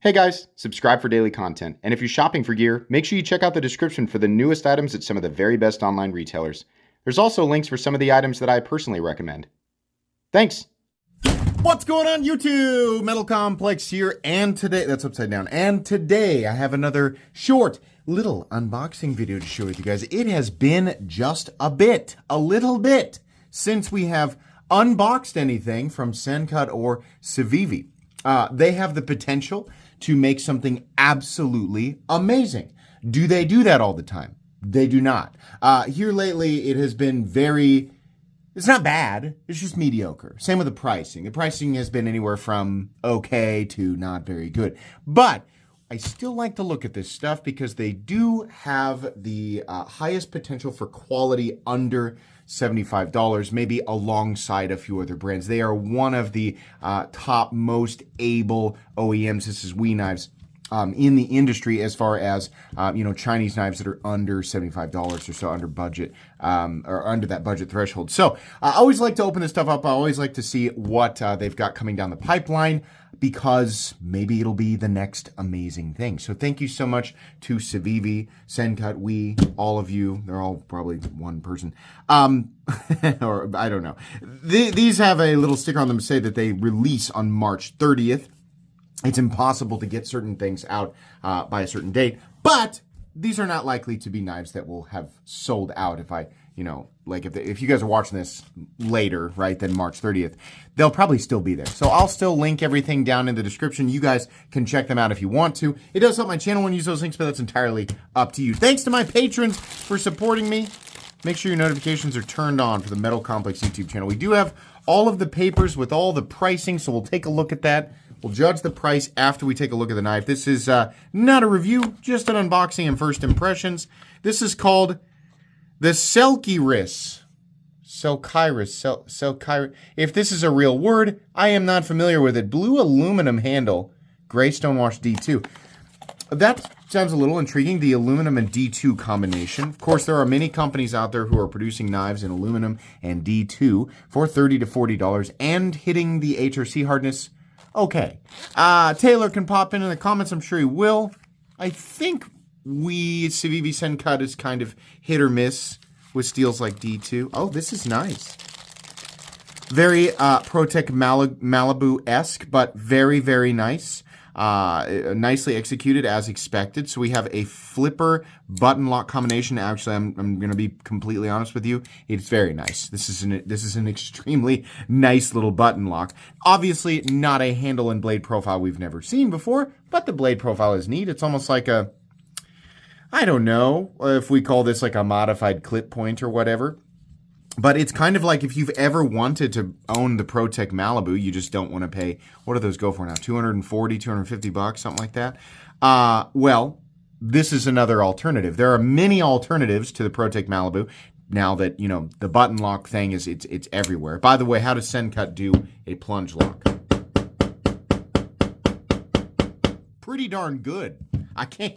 Hey guys, subscribe for daily content, and if you're shopping for gear, make sure you check out the description for the newest items at some of the very best online retailers. There's also links for some of the items that I personally recommend. Thanks! What's going on YouTube? Metal Complex here, and today, that's upside down, and today I have another short little unboxing video to share with you guys. It has been just a little bit, since we have unboxed anything from Sencut or Civivi. They have the potential to make something absolutely amazing. Do they do that all the time? They do not. Here lately, it has been it's not bad, it's just mediocre. Same with the pricing. The pricing has been anywhere from okay to not very good. But I still like to look at this stuff because they do have the highest potential for quality under $75, maybe alongside a few other brands. They are one of the top most able OEMs. This is Wii knives in the industry as far as Chinese knives that are under $75 or so, under budget or under that budget threshold. So I always like to open this stuff up. I always like to see what they've got coming down the pipeline, because maybe it'll be the next amazing thing. So thank you so much to Civivi, Sencut, all of you. They're all probably one person. Or I don't know. These have a little sticker on them to say that they release on March 30th. It's impossible to get certain things out by a certain date, but these are not likely to be knives that will have sold out if you guys are watching this later, right, than March 30th, they'll probably still be there. So I'll still link everything down in the description. You guys can check them out if you want to. It does help my channel when you use those links, but that's entirely up to you. Thanks to my patrons for supporting me. Make sure your notifications are turned on for the Metal Complex YouTube channel. We do have all of the papers with all the pricing, so we'll take a look at that. We'll judge the price after we take a look at the knife. This is not a review, just an unboxing and first impressions. This is called the Selkiris. If this is a real word, I am not familiar with it. Blue aluminum handle, gray stonewash D2. That sounds a little intriguing, the aluminum and D2 combination. Of course, there are many companies out there who are producing knives in aluminum and D2 for $30 to $40 and hitting the HRC hardness. Okay. Taylor can pop in the comments. I'm sure he will. I think Civivi Sencut is kind of hit or miss with steels like D2. Oh, this is nice. Very ProTech Malibu-esque, but very, very nice. Nicely executed as expected. So we have a flipper button lock combination. Actually, I'm going to be completely honest with you. It's very nice. This is an extremely nice little button lock. Obviously, not a handle and blade profile we've never seen before, but the blade profile is neat. It's almost like I don't know if we call this like a modified clip point or whatever. But it's kind of like if you've ever wanted to own the ProTech Malibu, you just don't want to pay, what do those go for now? $240, $250, something like that. Well, this is another alternative. There are many alternatives to the ProTech Malibu now that, the button lock thing it's everywhere. By the way, how does Sencut do a plunge lock? Pretty darn good. I can't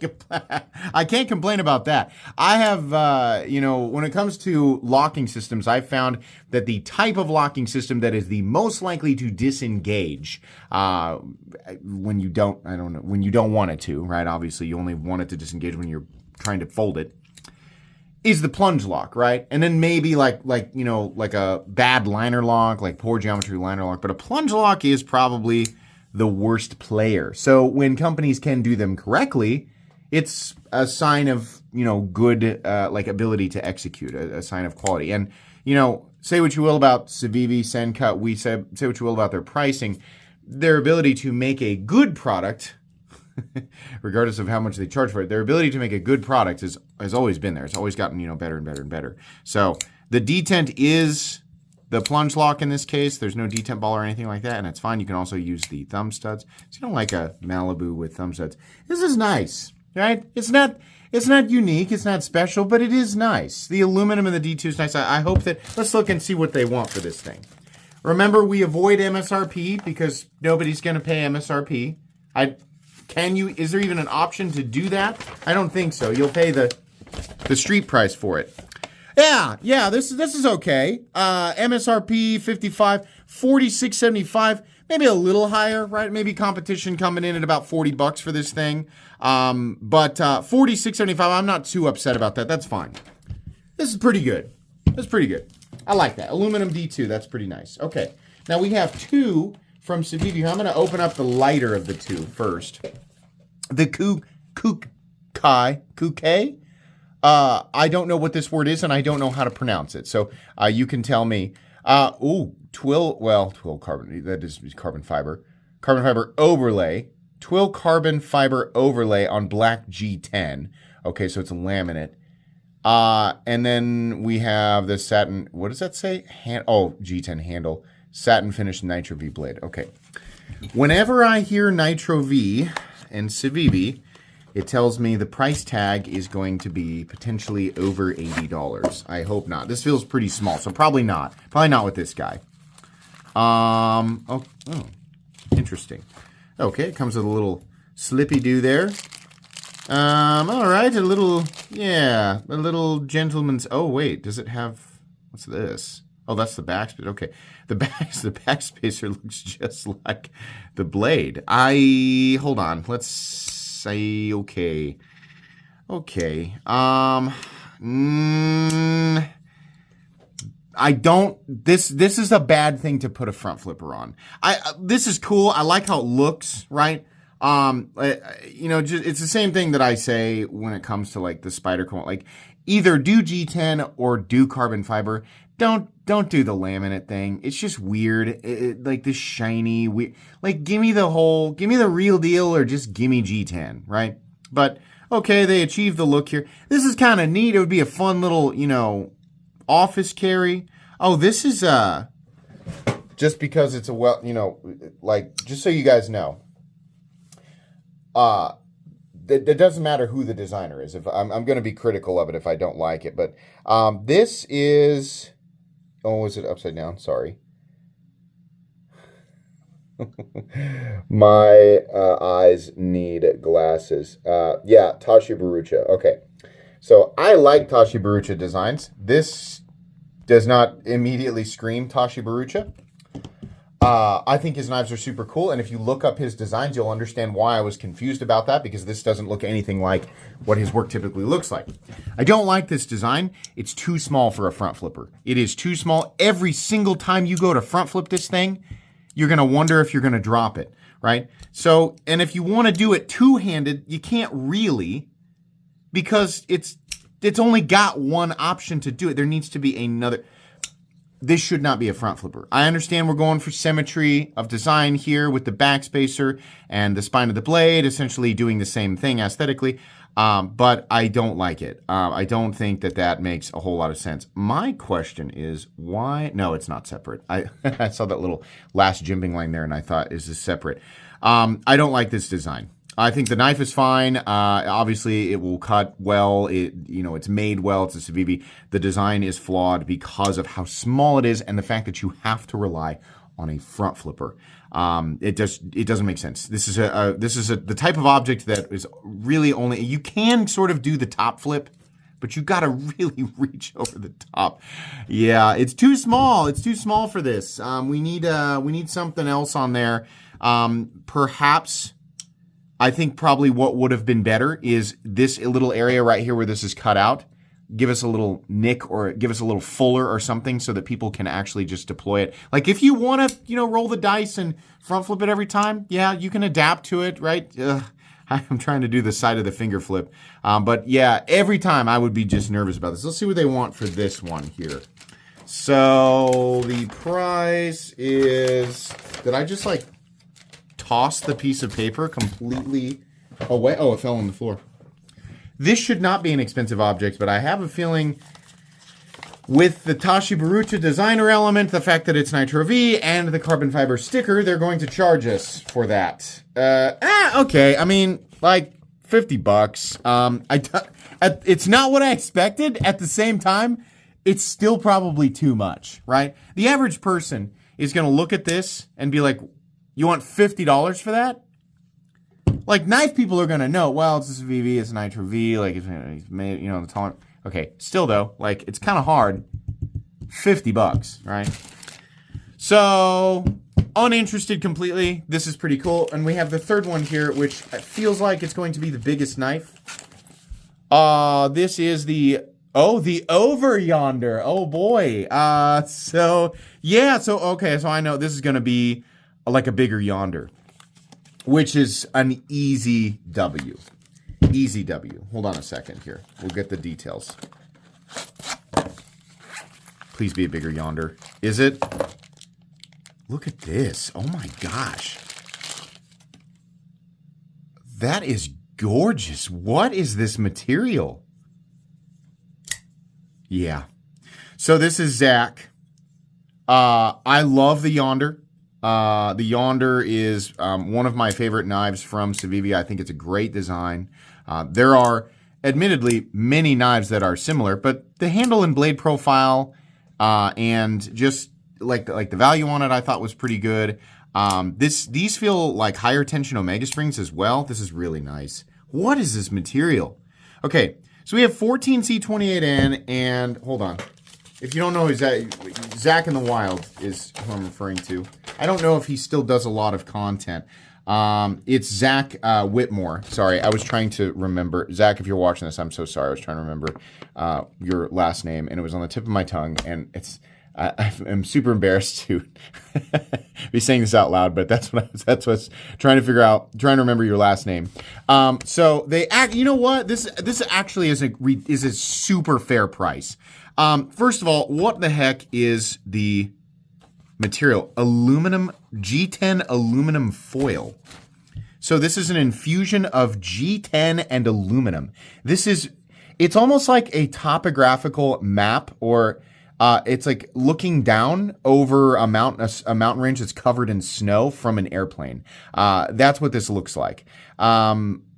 complain about that. I have, when it comes to locking systems, I've found that the type of locking system that is the most likely to disengage when you don't want it to, right? Obviously, you only want it to disengage when you're trying to fold it, is the plunge lock, right? And then maybe like a bad liner lock, like poor geometry liner lock, but a plunge lock is probably the worst player. So when companies can do them correctly, it's a sign of, good, ability to execute, a sign of quality. And, say what you will about Civivi, Sencut, say what you will about their pricing, their ability to make a good product, regardless of how much they charge for it, their ability to make a good product has always been there. It's always gotten, better and better and better. So the detent is the plunge lock in this case. There's no detent ball or anything like that, and it's fine. You can also use the thumb studs. So you don't like a Malibu with thumb studs. This is nice, right? It's not unique, it's not special, but it is nice. The aluminum and the D2 is nice. I hope that, let's look and see what they want for this thing. Remember, we avoid MSRP because nobody's going to pay MSRP. Is there even an option to do that? I don't think so. You'll pay the street price for it. Yeah, this is okay. MSRP 55, 46.75. maybe a little higher, right? Maybe competition coming in at about 40 bucks for this thing. But $46.75, I'm not too upset about that. That's fine. This is pretty good. That's pretty good. I like that. Aluminum D2, that's pretty nice. Okay, now we have two from Civivi here. I'm going to open up the lighter of the two first. The Kukei. I don't know what this word is, and I don't know how to pronounce it. So you can tell me. Twill carbon. That is carbon fiber. Carbon fiber overlay. Twill carbon fiber overlay on black G10. Okay, so it's a laminate. And then we have the satin. What does that say? G10 handle. Satin finished Nitro V blade. Okay. Whenever I hear Nitro V and Civivi, it tells me the price tag is going to be potentially over $80. I hope not. This feels pretty small, so probably not. Probably not with this guy. Interesting. Okay, it comes with a little slippy-do there. All right, a little gentleman's... Oh, wait, does it have... What's this? Oh, that's the backspacer. Okay, the backspacer looks just like the blade. Hold on, let's say okay. I don't. This is a bad thing to put a front flipper on. This is cool. I like how it looks, right? It's the same thing that I say when it comes to like the Spider Cone. Like, either do G10 or do carbon fiber. Don't do the laminate thing. It's just weird. Like this shiny weird. Like, give me the real deal, or just give me G10, right? But okay, they achieved the look here. This is kind of neat. It would be a fun little, office carry. Oh, this is just because it's just so you guys know. It doesn't matter who the designer is. If I'm going to be critical of it if I don't like it, but this is. Oh, is it upside down? Sorry. My eyes need glasses. Yeah, Toshibarucha. Okay. So I like Toshibarucha designs. This does not immediately scream Toshibarucha. I think his knives are super cool, and if you look up his designs, you'll understand why I was confused about that, because this doesn't look anything like what his work typically looks like. I don't like this design. It's too small for a front flipper. It is too small. Every single time you go to front flip this thing, you're going to wonder if you're going to drop it, right? So, and if you want to do it two-handed, you can't really, because it's only got one option to do it. There needs to be another. This should not be a front flipper. I understand we're going for symmetry of design here with the backspacer and the spine of the blade, essentially doing the same thing aesthetically, but I don't like it. I don't think that makes a whole lot of sense. My question is why? No, it's not separate. I saw that little last jimping line there, and I thought, is this separate? I don't like this design. I think the knife is fine. Obviously, it will cut well. It's made well. It's a Civivi. The design is flawed because of how small it is and the fact that you have to rely on a front flipper. It doesn't make sense. This is the type of object that is really only, you can sort of do the top flip, but you got to really reach over the top. Yeah, it's too small. It's too small for this. We need something else on there. Perhaps. I think probably what would have been better is this little area right here where this is cut out. Give us a little nick, or give us a little fuller or something, so that people can actually just deploy it. Like, if you want to, roll the dice and front flip it every time, yeah, you can adapt to it, right? I'm trying to do the side of the finger flip. But yeah, every time I would be just nervous about this. Let's see what they want for this one here. So the price is, did I just toss the piece of paper completely away? Oh, it fell on the floor. This should not be an expensive object, but I have a feeling with the Toshibarucha designer element, the fact that it's Nitro V, and the carbon fiber sticker, they're going to charge us for that. Okay. I mean, like $50. It's not what I expected. At the same time, it's still probably too much, right? The average person is going to look at this and be like, you want $50 for that? Like, knife people are going to know, well, it's a Civivi, it's a Nitro V, like, it's made, the tolerant. Okay, still though, it's kind of hard. $50, right? So, uninterested completely. This is pretty cool. And we have the third one here, which feels like it's going to be the biggest knife. This is the Over Yonder. Oh boy. Okay, so I know this is going to be like a bigger Yonder, which is an easy W. Easy W. Hold on a second here. We'll get the details. Please be a bigger Yonder. Is it? Look at this. Oh my gosh. That is gorgeous. What is this material? Yeah. So this is Zach. I love the Yonder. The Yonder is one of my favorite knives from Civivi. I think it's a great design. There are, admittedly, many knives that are similar, but the handle and blade profile and just like the value on it, I thought was pretty good. These feel like higher tension omega springs as well. This is really nice. What is this material? Okay, so we have 14C28N, and hold on. If you don't know who Zach in the Wild is who I'm referring to. I don't know if he still does a lot of content. It's Zach Whitmore. Sorry, I was trying to remember. Zach, if you're watching this, I'm so sorry. I was trying to remember your last name, and it was on the tip of my tongue, and I'm super embarrassed to be saying this out loud, but that's what I was trying to figure out, trying to remember your last name. So you know what? This actually is a super fair price. First of all, what the heck is the material? Aluminum, G10 aluminum foil. So this is an infusion of G10 and aluminum. It's almost like a topographical map, or it's like looking down over a mountain range that's covered in snow from an airplane. That's what this looks like.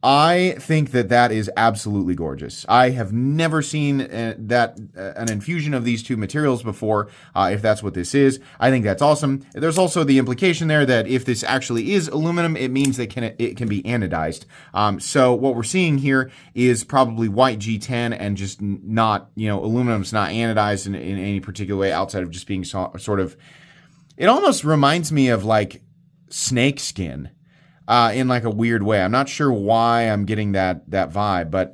I think that is absolutely gorgeous. I have never seen an infusion of these two materials before, if that's what this is. I think that's awesome. There's also the implication there that if this actually is aluminum, it means that it can be anodized. So what we're seeing here is probably white G10 and just not, aluminum's not anodized in any particular way outside of just being sort of, it almost reminds me of like snake skin. In like a weird way. I'm not sure why I'm getting that vibe, but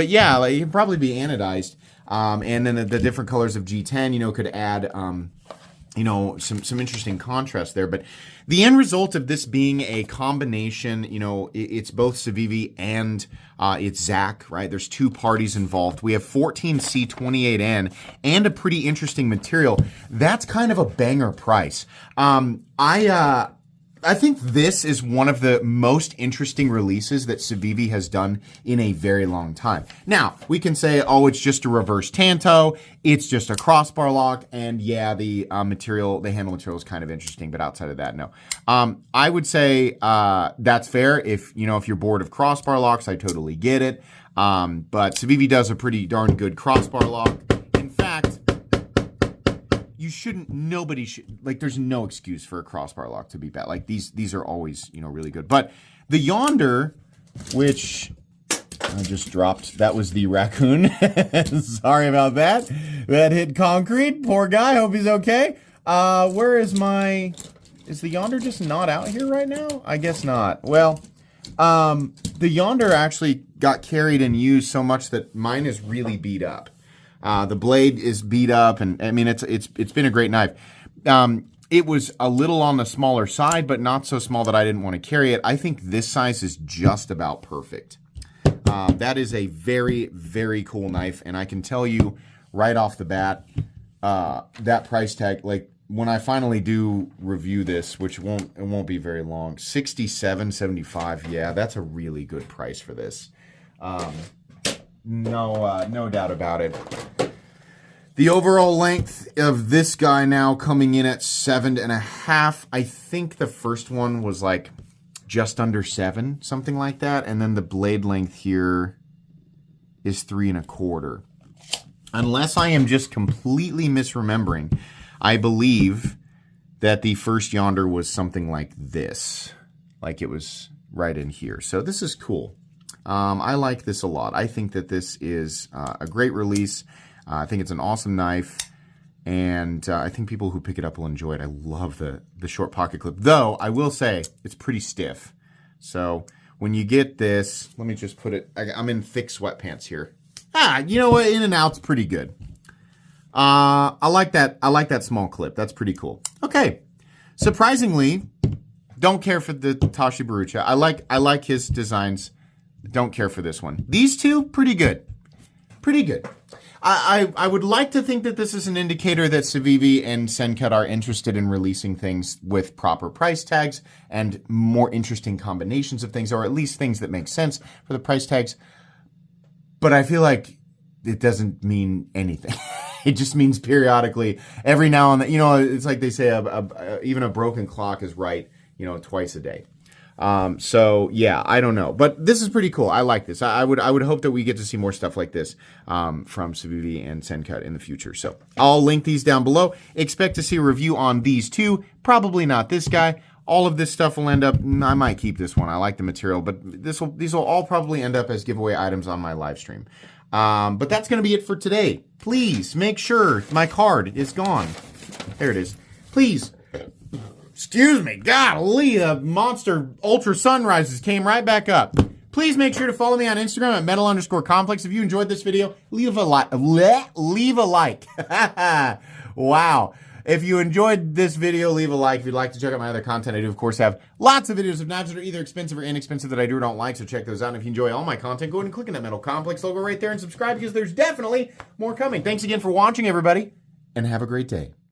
yeah, like, it can probably be anodized. And then the different colors of G10, could add, some interesting contrast there. But the end result of this being a combination, it's both Civivi and it's Zach, right? There's two parties involved. We have 14C28N and a pretty interesting material. That's kind of a banger price. I think this is one of the most interesting releases that Civivi has done in a very long time. Now, we can say, oh, it's just a reverse tanto, it's just a crossbar lock, and yeah, the handle material is kind of interesting, but outside of that, no. I would say that's fair. If you're bored of crossbar locks, I totally get it. But Civivi does a pretty darn good crossbar lock. In fact, nobody should, like, there's no excuse for a crossbar lock to be bad. Like, these are always, really good. But the Yonder, which I just dropped, that was the raccoon. Sorry about that. That hit concrete. Poor guy. Hope he's okay. Is the Yonder just not out here right now? I guess not. Well, the Yonder actually got carried and used so much that mine is really beat up. The blade is beat up, and I mean, it's been a great knife. It was a little on the smaller side, but not so small that I didn't want to carry it. I think this size is just about perfect. That is a very, very cool knife, and I can tell you right off the bat, that price tag, like, when I finally do review this, which won't be very long, $67.75. Yeah, that's a really good price for this. No doubt about it. The overall length of this guy now coming in at 7.5. I think the first one was like just under 7, something like that. And then the blade length here is 3.25. Unless I am just completely misremembering, I believe that the first Yonder was something like this. Like it was right in here. So this is cool. I like this a lot. I think that this is a great release. I think it's an awesome knife. And I think people who pick it up will enjoy it. I love the short pocket clip. Though, I will say, it's pretty stiff. So, when you get this, let me just put it, I'm in thick sweatpants here. You know what? In and out's pretty good. I like that small clip. That's pretty cool. Okay. Surprisingly, don't care for the Tashi Barucha. I like his designs. Don't care for this one. These two, pretty good. Pretty good. I would like to think that this is an indicator that Civivi and Sencut are interested in releasing things with proper price tags and more interesting combinations of things, or at least things that make sense for the price tags. But I feel like it doesn't mean anything. It just means periodically, every now and then, it's like they say, even a broken clock is right, twice a day. So yeah, I don't know, but this is pretty cool. I like this. I would hope that we get to see more stuff like this, from Civivi and Sencut in the future. So I'll link these down below. Expect to see a review on these two. Probably not this guy. All of this stuff will end up, I might keep this one. I like the material, but these will all probably end up as giveaway items on my live stream. But that's going to be it for today. Please make sure my card is gone. There it is. Please. Excuse me. Golly, the monster ultra sunrises came right back up. Please make sure to follow me on Instagram at metal_complex. If you enjoyed this video, leave a like. Leave a like. Wow. If you enjoyed this video, leave a like. If you'd like to check out my other content, I do, of course, have lots of videos of knives that are either expensive or inexpensive that I do or don't like, so check those out. And if you enjoy all my content, go ahead and click on that Metal Complex logo right there and subscribe, because there's definitely more coming. Thanks again for watching, everybody, and have a great day.